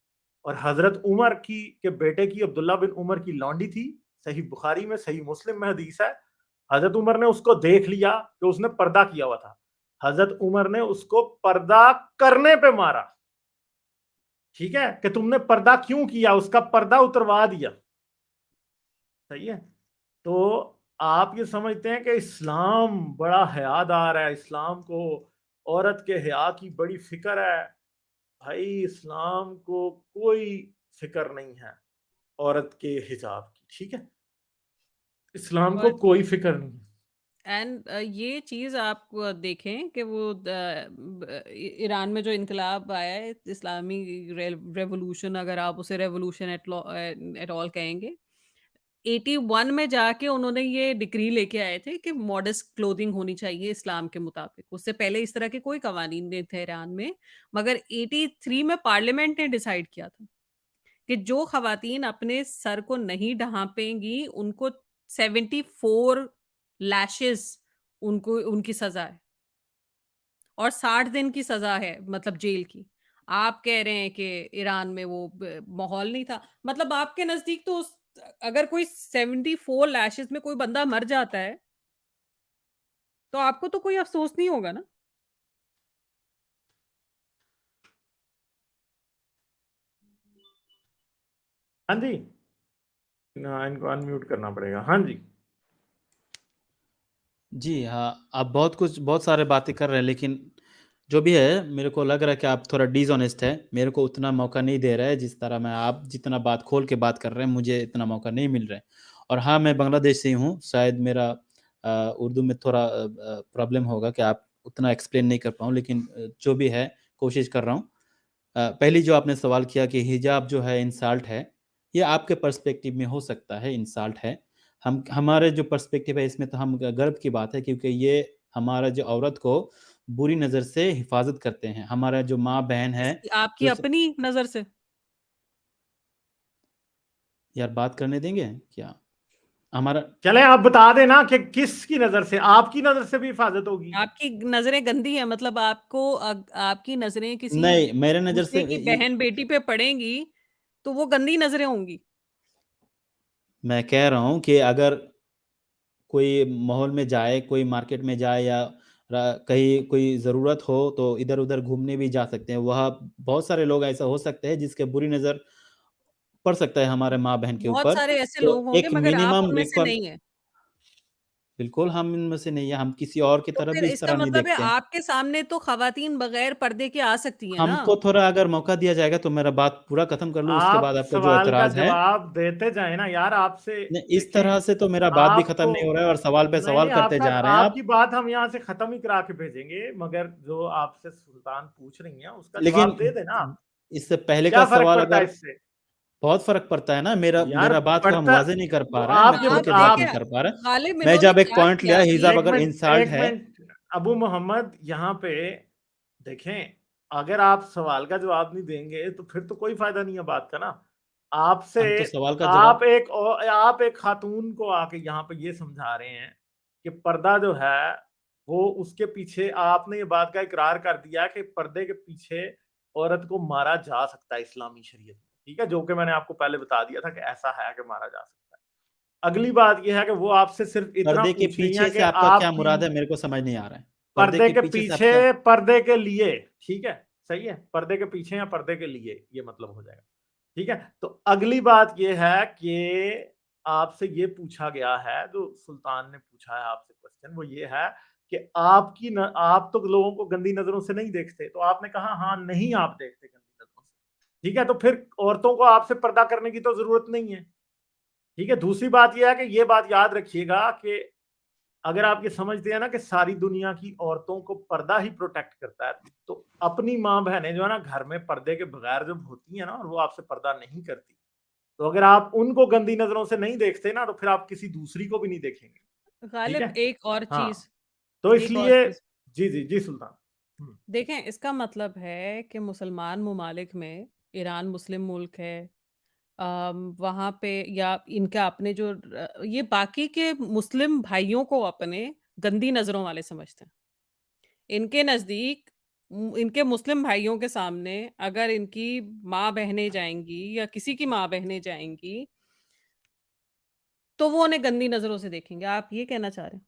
S1: और हजरत उमर की के बेटे की, अब्दुल्ला बिन उमर की लौंडी थी, सही बुखारी में, सही मुस्लिम में हदीस है। हजरत उमर ने उसको देख लिया कि उसने पर्दा किया हुआ था, हजरत उमर ने उसको पर्दा करने पे मारा, ठीक है? कि तुमने पर्दा क्यों किया, उसका पर्दा उतरवा दिया। सही है? तो आप ये समझते हैं कि इस्लाम बड़ा हयादार है, इस्लाम को औरत के हया की बड़ी फिक्र है। भाई इस्लाम को कोई फिक्र नहीं है औरत के हिजाब की, ठीक है? इस्लाम को
S3: और
S1: कोई फिक्र नहीं है।
S3: एंड ये चीज़ आप देखें कि वो ईरान में जो इनकलाब आया है, इस्लामी रेवोल्यूशन, अगर आप उसे रेवोल्यूशन एट ऑल कहेंगे, 81 में जाके उन्होंने ये डिक्री लेके आए थे कि मॉडेस्ट क्लोथिंग होनी चाहिए इस्लाम के मुताबिक। उससे पहले इस तरह के कोई कवानीन नहीं थे ईरान में, मगर 83 में पार्लियामेंट ने डिसाइड किया था कि जो खवातीन अपने सर को नहीं ढांपेंगी, उनको 74 लैशेस उनको उनकी सजा है, और 60 दिन की सजा है, मतलब जेल की। आप कह रहे हैं कि ईरान में वो माहौल नहीं था, मतलब आपके नजदीक तो अगर कोई 74 लैशेस में कोई बंदा मर जाता है, तो आपको तो कोई अफसोस नहीं होगा ना?
S1: हाँ जी। हाँ, इनको अनम्यूट करना पड़ेगा। हाँ जी।
S2: जी हाँ, आप बहुत सारे बातें कर रहे हैं, लेकिन जो भी है, मेरे को लग रहा है कि आप थोड़ा डिसऑनेस्ट है। मेरे को उतना मौका नहीं दे रहा है, जिस तरह मैं, आप जितना बात खोल के बात कर रहे हैं, मुझे इतना मौका नहीं मिल रहा है। और हाँ, मैं बांग्लादेश से ही हूँ। शायद मेरा उर्दू में थोड़ा प्रॉब्लम होगा कि आप उतना एक्सप्लेन नहीं कर पाऊँ, लेकिन जो भी है कोशिश कर रहा हूँ। पहली जो आपने सवाल किया कि हिजाब जो है इंसल्ट है, ये आपके पर्सपेक्टिव में हो सकता है इंसल्ट है। हमारे जो पर्सपेक्टिव है, इसमें तो हम गर्व की बात है, क्योंकि ये हमारा जो औरत को बुरी नज़र से हिफाजत करते हैं। हमारा जो माँ-बहन है,
S3: किसकी, आपकी
S2: जो
S3: अपनी नजर से?
S2: यार बात करने देंगे क्या? हमारा
S1: चले आप बता देना कि किसकी नजर से, आपकी नजर से भी हिफाजत होगी।
S3: आपकी नज़रें गंदी हैं, मतलब आपको आपकी नज़रें किसी
S2: नहीं, मेरे नज़र से
S3: दूसरे की बहन-बेटी पे पड़ेंगी, तो वो गंदी नज़रें होंगी।
S2: मैं कह रहा हूँ कि अगर कोई मॉल में जाए, कोई मार्केट में जाए या कहीं कोई ज़रूरत हो तो इधर-उधर घूमने भी जा सकते हैं। वहाँ बहुत सारे लोग ऐसा हो सकते हैं जिसके बुरी नज़र पड़ सकता है हमारे माँ-बहन के
S3: बहुत
S2: ऊपर।
S3: सारे ऐसे
S2: तो
S3: लोग होंगे
S2: एक
S3: मगर आप
S2: मिनिमम
S3: उनमें से
S2: रिक्वायर
S3: नहीं हैं।
S2: बिल्कुल हम इनमें से नहीं है, हम किसी और की
S3: तो
S2: तरफ
S3: फिर
S2: भी इस
S3: इसका
S2: तरह नहीं
S3: मतलब है
S2: देखते हैं।
S3: आपके सामने तो ख़वातीन बगैर पर्दे के आ सकती हैं ना?
S2: हमको थोड़ा अगर मौका दिया जाएगा तो मेरा बात पूरा खत्म कर लूँ, उसके बाद
S1: आप
S2: आपका जो
S1: सवाल का
S2: एतराज़ है
S1: जवाब देते जाए ना यार, आपसे
S2: नहीं, इस
S1: देखें,
S2: तरह से तो मेरा बात भी खत्म
S1: आपको
S2: नहीं हो रहा है और सवाल पे
S1: नहीं
S2: सवाल
S1: नहीं,
S2: करते
S1: आपका
S2: जा रहे हैं आप।
S1: आपकी बात हम यहाँ से खत्म ही करा के भेजेंगे, मगर जो आपसे सुल्तान पूछ रही हैं उसका
S2: लेकिन
S1: जवाब दे देना आप।
S2: इससे पहले का
S1: क्या फर्क
S2: सवाल
S1: पड़ता है
S2: अगर
S1: इससे?
S2: बहुत फ़र्क पड़ता है ना, मेरा
S1: यार
S2: मेरा बात को हम
S1: पढ़ता,
S2: वाज़ेह नहीं कर
S1: तो
S2: पा रहे हैं, मैं
S1: आप ये
S2: खुल
S3: आप
S2: के बात नहीं
S3: देखिए,
S2: कर पा रहा।
S3: गालिब
S2: मैं
S3: इन्होंने
S2: जब एक
S3: क्या
S2: पॉइंट
S3: किया
S2: लिया हिजाब
S3: अभी?
S2: अगर इंसल्ट
S1: एक
S2: है
S1: मिनट अबू मोहम्मद, यहाँ पे देखें, अगर आप सवाल का जवाब नहीं देंगे तो फिर तो कोई फायदा नहीं है बात का ना। आपसे
S2: हम तो सवाल का
S1: आप
S2: जवाब
S1: एक खातून को आके यहाँ पे ये समझा रहे हैं कि पर्दा जो है वो उसके पीछे, आपने ये बात का इकरार कर दिया कि पर्दे के पीछे औरत को मारा जा सकता है इस्लामी शरीयत में, ठीक है, जो कि मैंने आपको पहले बता दिया था कि ऐसा है कि मारा जा सकता है। अगली बात ये है कि वो आपसे सिर्फ इतना
S2: पर्दे के
S1: पूछ रही हैं
S2: पीछे
S1: कि
S2: से आपका क्या
S1: आपकी
S2: मुराद है मेरे को समझ नहीं आ रहा है। पर्दे
S1: पर्दे
S2: के
S1: के
S2: पीछे से आप
S1: पीछे,
S2: क्या
S1: पर्दे के लिए, ठीक है, सही है, पर्दे के पीछे या पर्दे के लिए, ये मतलब हो जाएगा, ठीक है। तो अगली बात ये है कि आपसे ये पूछा गया है, जो सुल्तान ने पूछा है आपसे क्वेश्चन, वो ये है कि आप तो लोगों को गंदी नजरों से नहीं देखते, तो आपने कहा हाँ नहीं आप देखते गंदी नजरों से, ठीक है, तो फिर औरतों को आपसे पर्दा करने की तो जरूरत नहीं है, ठीक है। दूसरी बात यह है कि ये बात याद रखिएगा कि अगर आप ये समझते हैं ना कि सारी दुनिया की औरतों को पर्दा ही प्रोटेक्ट करता है, तो अपनी माँ बहनें जो है ना घर में पर्दे के बगैर जब होती है ना और वो आपसे पर्दा नहीं करती, तो अगर आप उनको गंदी नजरों से नहीं देखते ना तो फिर आप किसी दूसरी को भी नहीं देखेंगे, ठीक है।
S3: गालिब
S1: हाँ, तो
S3: एक और
S1: इसलिए
S3: चीज़
S1: जी जी जी सुल्तान।
S3: देखें, इसका मतलब है कि मुसलमान ममालिक में, ईरान मुस्लिम मुल्क है, वहाँ पे या इनका अपने जो ये बाकी के मुस्लिम भाइयों को अपने गंदी नज़रों वाले समझते हैं। इनके नज़दीक इनके मुस्लिम भाइयों के सामने अगर इनकी माँ-बहनें जाएँगी या किसी की माँ-बहनें जाएँगी, तो वो उन्हें गंदी नज़रों से देखेंगे। आप ये कहना चाह रहे हैं?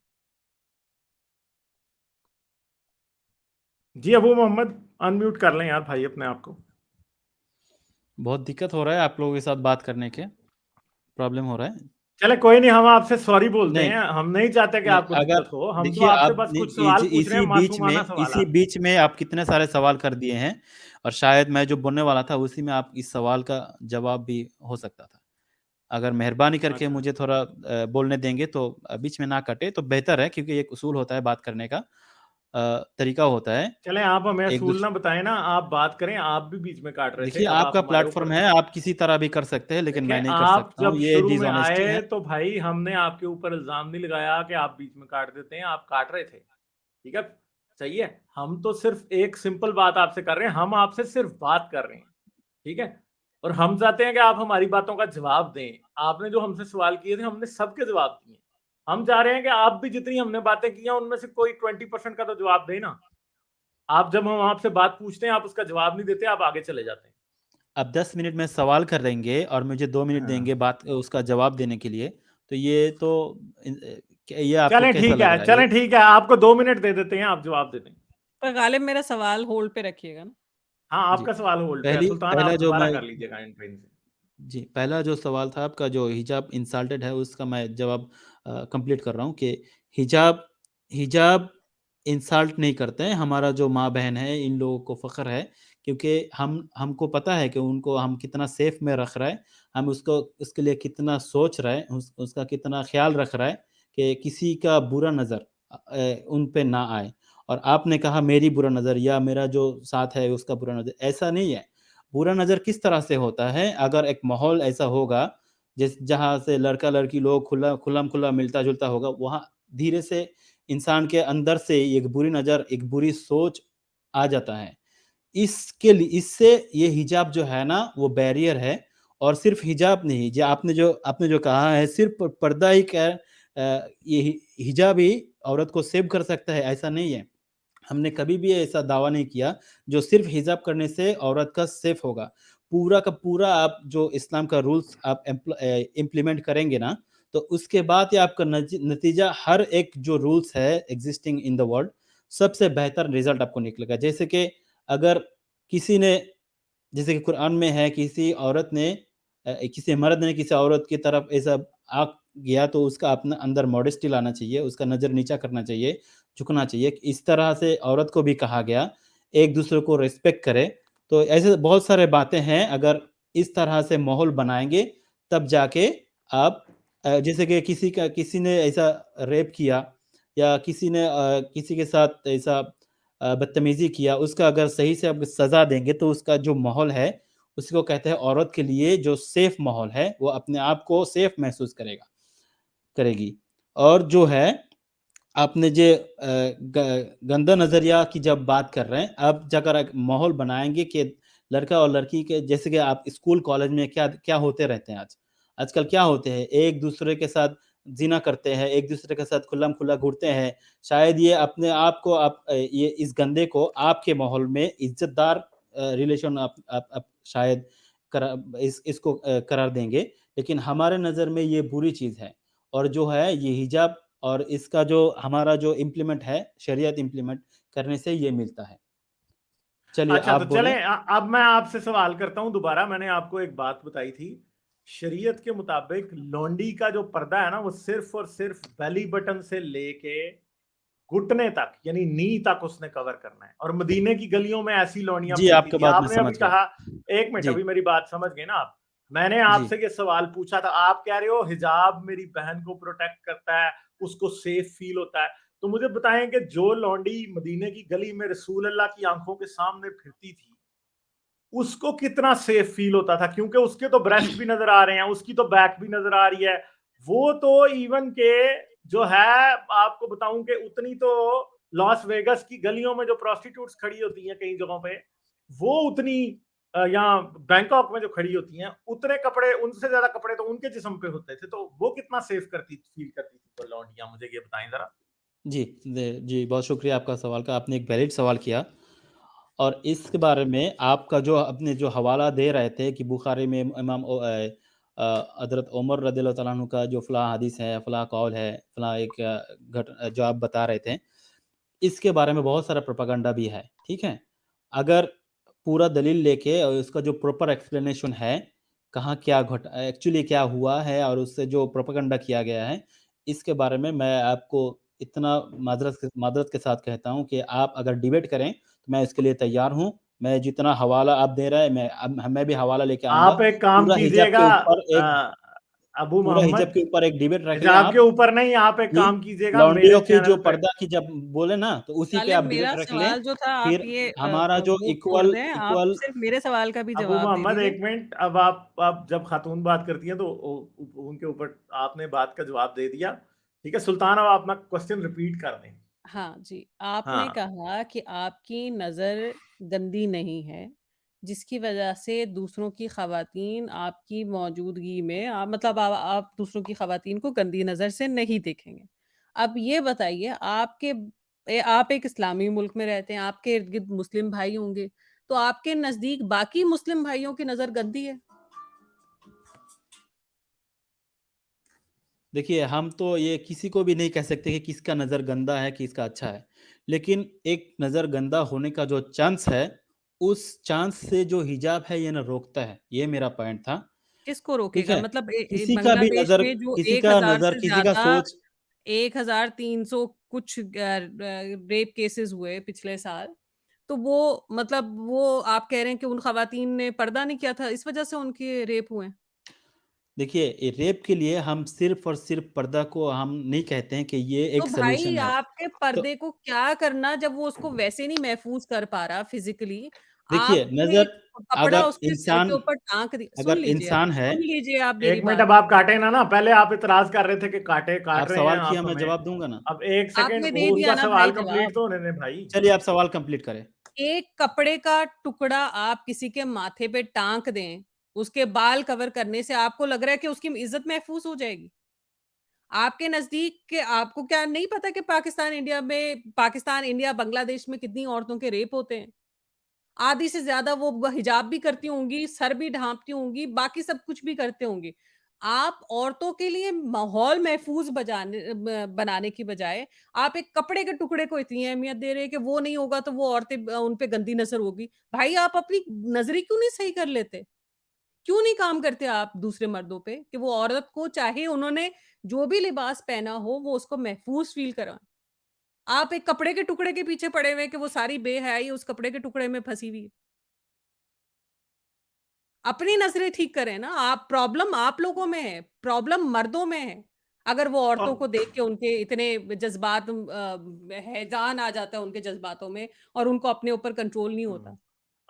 S1: जी अबू मोहम्मद, अनम्यूट कर लें यार भाई अपने आप को।
S2: बहुत दिक्कत हो रहा है आप लोगों के साथ बात करने के, प्रॉब्लम हो रहा है।
S1: चले कोई नहीं, हम आपसे सॉरी बोलते
S2: नहीं,
S1: हैं, हम नहीं चाहते कि
S2: नहीं
S1: आपको
S2: अगर
S1: दिक्कत हो, हम तो
S2: देखिए
S1: आपसे
S2: आप
S1: बस
S2: ने
S1: कुछ सवाल पूछ रहे हैं, मासूमाना
S2: इसी
S1: सवाल।
S2: बीच में आप कितने सारे सवाल कर दिए हैं और शायद मैं जो बोलने वाला था उसी में आप इस सवाल का जवाब भी हो सकता था। अगर मेहरबानी करके
S1: अच्छा,
S2: मुझे थोड़ा बोलने देंगे तो बीच में ना कटे तो बेहतर है क्योंकि एक उसूल होता है बात करने का तरीका होता है।
S1: चलें आप हमें
S2: एक
S1: असूल
S2: दूस
S1: ना बताएँ ना, आप बात करें, आप भी बीच में काट रहे थे,
S2: देखिए
S1: अब आप
S2: आपका
S1: हमारे
S2: प्लेटफ़ॉर्म
S1: ऊपर
S2: है, आप किसी तरह भी कर सकते हैं लेकिन
S1: देखें,
S2: मैं नहीं कर
S1: आप
S2: सकता हूँ,
S1: जब
S2: ये
S1: शुरू में
S2: डिसऑनेस्टी
S1: आए
S2: है।
S1: तो भाई हमने आपके ऊपर इल्ज़ाम नहीं लगाया कि आप बीच में काट देते हैं, आप काट रहे थे, ठीक है? सही है? हम तो सिर्फ़ एक सिंपल बात आपसे कर रहे हैं, हम आपसे सिर्फ़ बात कर रहे हैं, ठीक है? और हम चाहते हैं कि आप हमारी बातों का जवाब दें। आपने जो हमसे सवाल किए थे, हमने सबके जवाब दिए। हम चाह रहे हैं कि आप भी जितनी हमने बातें की हैं, उनमें से कोई 20% का तो जवाब दें ना। आप जब हम आपसे बात पूछते हैं, आप उसका जवाब नहीं देते, आप आगे चले जाते हैं।
S2: आप 10 मिनट में सवाल कर देंगे और मुझे 2 मिनट
S1: हाँ।
S2: देंगे बात उसका जवाब देने के लिए, तो ये तो ये आपको
S1: चलें
S2: कैसा
S1: ठीक
S2: लग
S1: है,
S2: रहा है? ये
S1: चलें ठीक है, आपको 2 मिनट दे देते हैं, आप जवाब दे दें।
S3: पर गालिब मेरा सवाल होल्ड पे रखिएगा ना।
S1: हाँ,
S2: जी,
S1: आपका सवाल होल्ड पे है। सुल्तान
S2: पहला
S1: आप
S2: जो
S1: दोबारा
S2: मैं
S1: कर लीजिएगा एंड टाइम से।
S2: जी, पहला जो सवाल था आपका जो हिजाब इंसल्टेड है उसका मैं जवाब कंप्लीट कर रहा हूँ कि हिजाब हिजाब इंसल्ट नहीं करते हैं, हमारा जो माँ-बहन है इन लोगों को फ़ख्र है क्योंकि हमको पता है कि उनको हम कितना सेफ में रख रहे हैं, हम उसको उसके लिए कितना सोच रहे हैं, उसका कितना ख़्याल रख रहा है कि किसी का बुरा नज़र उन पे ना आए। और आपने कहा मेरी बुरा नज़र या मेरा जो साथ है उसका बुरा नज़र, ऐसा नहीं है। बुरा नज़र किस तरह से होता है, अगर एक माहौल ऐसा होगा, जहाँ से लड़का-लड़की लोग खुल्लम-खुल्ला मिलता-जुलता होगा, वहाँ धीरे से इंसान के अंदर से एक बुरी नज़र, एक बुरी सोच आ जाता है। इससे ये हिजाब जो है ना, वो बैरियर है और सिर्फ हिजाब नहीं, जो आपने जो कहा है सिर्फ पर्दा ही ये हिजाब ही औरत को सेव कर सकता है, ऐसा नहीं है। हमने कभी भी ऐसा दावा नहीं किया जो सिर्फ हिजाब करने से औरत का सेफ होगा। पूरा का पूरा आप जो इस्लाम का रूल्स आप इम्प्लीमेंट करेंगे ना, तो उसके बाद ही आपका नतीजा हर एक जो रूल्स है एग्जिस्टिंग इन द वर्ल्ड, सबसे बेहतर रिजल्ट आपको निकलेगा। जैसे कि अगर किसी ने, जैसे कि कुरान में है, किसी मर्द ने किसी औरत की तरफ ऐसा आँख गया तो उसका अपना अंदर मॉडेस्टी लाना चाहिए, उसका नज़र नीचा करना चाहिए, झुकना चाहिए। इस तरह से औरत को भी कहा गया, एक-दूसरे को रिस्पेक्ट करें। तो ऐसे बहुत सारे बातें हैं, अगर इस तरह से माहौल बनाएँगे तब जाके आप जैसे कि किसी ने ऐसा रेप किया या किसी ने किसी के साथ ऐसा बदतमीज़ी किया, उसका अगर सही से आप सज़ा देंगे तो उसका जो माहौल है, उसको कहते हैं औरत के लिए जो सेफ माहौल है, वो अपने आप को सेफ महसूस करेगी। और जो है आपने जे गंदा नज़रिया की जब बात कर रहे हैं, अब अगर एक माहौल बनाएँगे कि लड़का और लड़की के, जैसे कि आप स्कूल कॉलेज में क्या क्या होते रहते हैं आजकल क्या होते हैं, एक-दूसरे के साथ ज़िना करते हैं, एक-दूसरे के साथ खुल्लम-खुल्ला घूरते हैं। शायद ये अपने आप को ये इस गंदे को आपके माहौल में इज़्ज़तदार रिलेशन आप शायद इसको करार देंगे। लेकिन हमारे नज़र में ये बुरी चीज़ है, और जो है ये हिजाब और इसका जो हमारा जो इम्प्लीमेंट है, शरीयत इम्प्लीमेंट करने से ये मिलता है। चलिए
S1: अच्छा,
S2: आप
S1: तो
S2: बोलें।
S1: चलें अब मैं आपसे सवाल करता हूं दोबारा। मैंने आपको एक बात बताई थी, शरीयत के मुताबिक लौंडी का जो पर्दा है ना, वो सिर्फ और सिर्फ बेली बटन से लेके घुटने तक यानी नी तक उसने कवर करना है। और मदीने की गलियों में ऐसी लौंडियां
S2: जी,
S1: फिरती
S2: आपका
S1: थी।
S2: बात मैं
S1: आपने अभी
S2: समझ गया।
S1: कहा, एक मिनट,
S2: जी,
S1: अभी मेरी बात समझ गए ना आप। मैंने
S2: जी।
S1: आपसे ये सवाल पूछा था, आप कह रहे हो हिजाब मेरी बहन को प्रोटेक्ट करता है, उसको सेफ फील होता है। तो मुझे बताएं कि जो लौंडी मदीने की गली में रसूल अल्लाह की आंखों के सामने फिरती थी, उसको कितना सेफ फील होता था, क्योंकि उसके तो ब्रेस्ट भी नजर आ रहे हैं, उसकी तो बैक भी नजर आ रही है। वो तो इवन के जो है, आपको बताऊं कि उतनी तो लॉस वेगस की गलियों में जो प्रोस्टिट्यूट्स खड़ी होती हैं कई जगहों पे, वो उतनी यहाँ बैंकॉक में जो खड़ी होती हैं, उतने कपड़े, उनसे ज्यादा कपड़े तो उनके जिस्म पे होते थे। तो वो कितना सेफ फील करती थी वो लौंडियां, मुझे ये बताएं जरा।
S2: जी, बहुत शुक्रिया आपका सवाल का। आपने एक वैलिड सवाल किया, और इसके बारे में आपका जो अपने जो हवाला दे रहे थे कि बुखारी में हज़रत उमर रज़ियल्लाहु तआला अन्हु का जो फ़लाँ हदीस है, फ़लाँ कौल है, फ़लाँ एक जो आप बता रहे थे, इसके बारे में बहुत सारा प्रोपेगेंडा भी है, ठीक है? अगर पूरा दलील लेके और उसका जो प्रॉपर एक्सप्लेनेशन है, कहाँ क्या एक्चुअली क्या हुआ है और उससे जो प्रोपेगेंडा किया गया है, इसके बारे में मैं आपको इतना माज़रत के साथ कहता हूँ कि आप अगर डिबेट करें, तो मैं इसके लिए तैयार हूँ। मैं जितना हवाला आप दे रहे हैं, मैं भी हवाला लेके आऊँगा।
S1: आप एक काम कीजिएगा, अबू
S2: पूरा हिजाब
S1: मोहम्मद,
S2: के ऊपर एक डिबेट रख लें
S1: हिजाब के
S2: आप,
S1: ऊपर नहीं, आप एक
S2: कि
S1: काम कीजिएगा मेरे
S2: लौंडियों की जो
S1: चैनल पे।
S2: पर्दा की जब बोले ना, तो उसी पे
S3: गालिब,
S2: आप
S3: मेरा
S2: डिबेट रख लें।
S3: सवाल जो था आप
S2: फिर
S3: ये
S2: हमारा जो
S3: वो छोड़
S2: इक्वल
S3: दें, आप
S2: इक्वल
S3: सिर्फ़ मेरे सवाल का भी
S1: अबू
S3: जवाब दे
S1: मोहम्मद,
S3: दीजिए।
S1: एक मिनट। अब आप जब खातून बात करती हैं तो उनके ऊपर आपने बात का जवाब दे दिया, ठीक है। सुल्तान, अब आप अपना क्वेश्चन रिपीट कर दें।
S3: हाँ जी, आपने
S1: हाँ।
S3: कहा कि आपकी नज़र गंदी नहीं है, जिसकी वजह से दूसरों की ख़वातीन आपकी मौजूदगी में मतलब आप दूसरों की ख़वातीन को गंदी नज़र से नहीं देखेंगे। अब ये बताइए, आप एक इस्लामी मुल्क में रहते हैं, आपके इर्द-गिर्द मुस्लिम भाई होंगे, तो आपके नज़दीक बाकी मुस्लिम भाइयों की नज़र गंदी है?
S2: देखिए, हम तो ये किसी को भी नहीं कह सकते कि किसका नज़र गंदा है, किसका अच्छा है। लेकिन एक नज़र गंदा होने का जो चांस है, उस चांस से जो हिजाब है, ये ना रोकता है। ये मेरा पॉइंट था,
S3: किसको
S2: ठीक
S3: रोकेगा?
S2: है?
S3: मतलब
S2: किसी का भी
S3: बांग्लादेश
S2: नज़र
S3: में जो
S2: किसी का
S3: 1000
S2: नज़र,
S3: से
S2: किसी का
S3: ज़्यादा
S2: सोच।
S3: 1300 कुछ रेप केसेस हुए पिछले साल, तो वो मतलब वो आप कह रहे हैं कि उन ख़वातीन ने पर्दा नहीं किया था, इस वज़ह से उनके रेप हुए?
S2: देखिए, ये रेप के लिए हम सिर्फ़ और सिर्फ़ पर्दा को हम नहीं कहते हैं कि ये
S3: तो
S2: एक
S3: भाई
S2: सॉल्यूशन है।
S3: आपके
S2: तो
S3: पर्दे को क्या करना जब वो उसको वैसे नहीं महफ़ूज़ कर पा रहा फ़िज़िकली,
S2: देखिए,
S3: आपने
S2: नज़र
S3: एक कपड़ा
S2: अगर
S3: उसके सर के
S2: इंसान
S3: ऊपर टाँग
S2: अगर इंसान है।
S3: सुन लीजिए आप मेरी
S1: एक मिनट,
S3: बात।
S1: अब आप काटे ना पहले आप इतराज कर रहे थे कि काट
S2: आप
S1: रहे हैं
S2: सवाल किया,
S1: आप
S2: मैं
S1: हमें।
S2: जवाब दूँगा ना।
S1: अब एक सेकंड,
S3: आपने दे
S1: वो
S3: दिया
S1: उनका
S3: ना
S1: सवाल
S3: भाई
S1: कंप्लीट
S3: जवाब।
S1: तो होने दें भाई।
S2: चलिए आप सवाल कंप्लीट करें।
S3: एक कपड़े का टुकड़ा आप किसी के माथे पे टाँक दें, उसके बाल कवर करने से आपको लग रहा है कि उसकी इज़्ज़त महफ़ूज़ हो जाएगी? आपके नज़दीक के आपको क्या नहीं पता कि पाकिस्तान, इंडिया, बांग्लादेश में कितनी औरतों के रेप होते हैं? आधी से ज़्यादा वो हिजाब भी करती होंगी, सर भी ढाँपती होंगी, बाकी सब कुछ भी करते होंगे। आप औरतों के लिए माहौल महफ़ूज़ बनाने की बजाय, आप एक कपड़े के टुकड़े को इतनी अहमियत दे रहे हैं कि वो नहीं होगा तो वो औरतें उन पे गंदी नज़र होगी। भाई आप अपनी नज़रें क्यों नहीं सही कर लेते? क्यों नहीं काम करते आप दूसरे मर्दों पे कि वो औरत को चाहे उन्होंने जो भी लिबास पहना हो, वो उसको महफ़ूज़ फ़ील कराएँ। आप एक कपड़े के टुकड़े के पीछे पड़े हुए हैं कि वो सारी बेहयाई उस कपड़े के टुकड़े में फँसी हुई है। अपनी नज़रें ठीक करें ना, आप प्रॉब्लम आप लोगों में है, प्रॉब्लम मर्दों में है। अगर वो औरतों
S1: अब
S3: को देख के उनके इतने जज़्बात हैज़ान आ जाता है उनके जज़्बातों में और उनको अपने ऊपर कंट्रोल नहीं होता।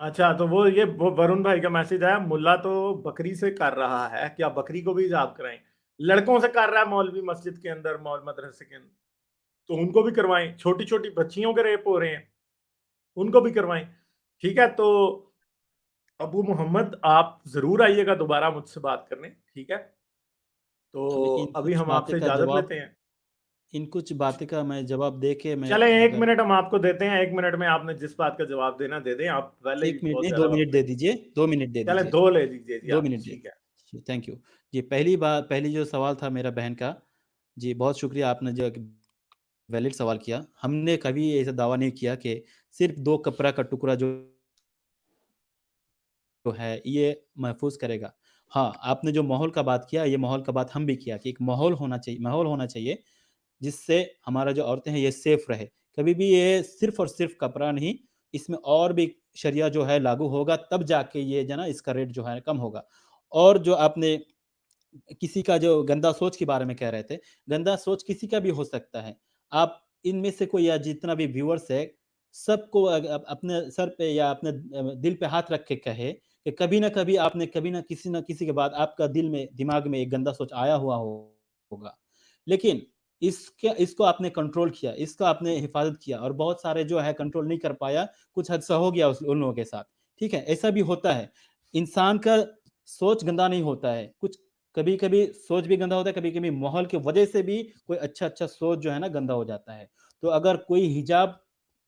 S1: अच्छा, तो वो वरुण भाई का मैसेज आया, मुल्ला तो बकरी से कर रहा है, क्या बकरी को भी हिजाब कराएँ? लड़कों से कर रहा है मौलवी मस्जिद के अंदर, मदरसे के अंदर, तो उनको भी करवाएँ। छोटी-छोटी बच्चियों के रेप हो रहे हैं, उनको भी करवाएँ। ठीक है, तो अबू मोहम्मद आप ज़रूर आइएगा दोबारा मुझसे बात करने, ठीक है?
S2: अब
S1: तो
S2: इन
S1: अभी
S2: कुछ
S1: हम
S2: बातें
S1: आपसे
S2: का
S1: इजाज़त
S2: जवाब
S1: लेते हैं।
S2: इन कुछ बातें का मैं जवाब दे के मैं
S1: चलें 1
S2: अगर
S1: मिनट हम आपको देते हैं, 1 मिनट में आपने जिस बात का जवाब देना दे दें, आप पहले ही
S2: 1 मिनट
S1: बहुत
S2: नहीं
S1: ज़्यादा
S2: 2 मिनट
S1: वक़्त
S2: दे
S1: ले
S2: दीजिए, 2 मिनट दे
S1: चलें
S2: दीजिए।
S1: 2 ले लीजिए जी
S2: 2
S1: आप,
S2: मिनट दे
S1: ठीक है।
S2: जी, थैंक यू। जी, पहली जो सवाल था मेरा बहन का, जी बहुत शुक्रिया आपने जो एक वैलिड सवाल किया। हमने कभी ऐसा दावा नहीं किया कि सिर्फ़ 2 कपड़ा का टुकड़ा जो है ये महफ़ूज़ करेगा। हाँ, आपने जो माहौल का बात किया, ये माहौल का बात हम भी किया कि एक माहौल होना चाहिए जिससे हमारा जो औरतें हैं ये सेफ रहे। कभी भी ये सिर्फ़ और सिर्फ़ कपड़ा नहीं, इसमें और भी शरिया जो है लागू होगा तब जाके ये जो है ना इसका रेट जो है कम होगा। और जो आपने किसी का जो गंदा सोच के बारे में कह रहे थे, गंदा सोच किसी का भी हो सकता है। आप इनमें से कोई या जितना भी व्यूअर्स है, सबको अपने सर पे या अपने दिल पे हाथ रख के कहे कि कभी न कभी आपने कभी न किसी के बाद आपका दिमाग में एक गंदा सोच आया हुआ होगा। लेकिन इसको आपने कंट्रोल किया, इसका आपने हिफ़ाज़त किया और बहुत सारे जो है कंट्रोल नहीं कर पाया, कुछ हादसा हो गया उन लोगों के साथ, ठीक है? ऐसा भी होता है। इंसान का सोच गंदा नहीं होता है, कुछ कभी-कभी सोच भी गंदा होता है, कभी-कभी माहौल की वजह से भी कोई अच्छा-अच्छा सोच जो है ना गंदा हो जाता है। तो अगर कोई हिजाब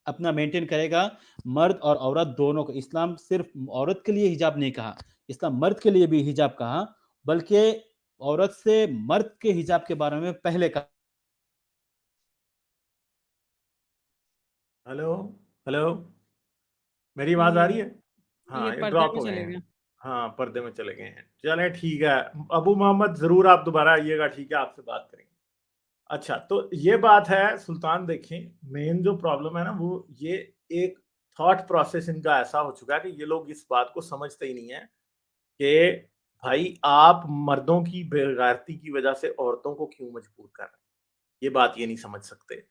S2: अपना मेंटेन करेगा, मर्द और औरत दोनों को इस्लाम सिर्फ़ औरत के लिए हिजाब नहीं कहा, इस्लाम मर्द के लिए भी हिजाब कहा, बल्कि औरत से मर्द के हिजाब के बारे में पहले कहा।
S1: हेलो, हेलो, मेरी आवाज़ आ रही
S3: हुँ,
S1: है?
S3: ये
S1: हाँ, ये
S3: पर्दे
S1: ड्रॉप
S3: में
S1: हो गए
S3: चले
S1: हैं।
S3: गए।
S1: हाँ, पर्दे में चले गए हैं। चलें ठीक है, अबू मोहम्मद ज़रूर आप दोबारा आइएगा, ठीक है? आपसे बात करेंगे। अच्छा, तो ये बात है सुल्तान देखें, मेन जो प्रॉब्लम है ना वो ये एक थॉट प्रोसेस इनका ऐसा हो चुका है कि ये लोग इस बात को समझते ही नहीं है कि भाई आप मर्दों की बेगैरती की वजह से औरतों को क्यों मजबूर कर रहे हैं। ये बात ये नहीं समझ सकते,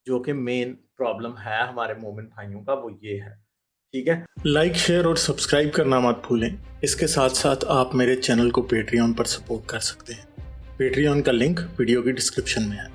S1: जो कि मेन प्रॉब्लम है हमारे मोमिन भाइयों का वो ये है, ठीक है? लाइक, शेयर और सब्सक्राइब करना मत भूलें। इसके साथ-साथ आप मेरे चैनल को पेट्रियन पर सपोर्ट कर सकते हैं। पेट्रियन का लिंक वीडियो की डिस्क्रिप्शन में है।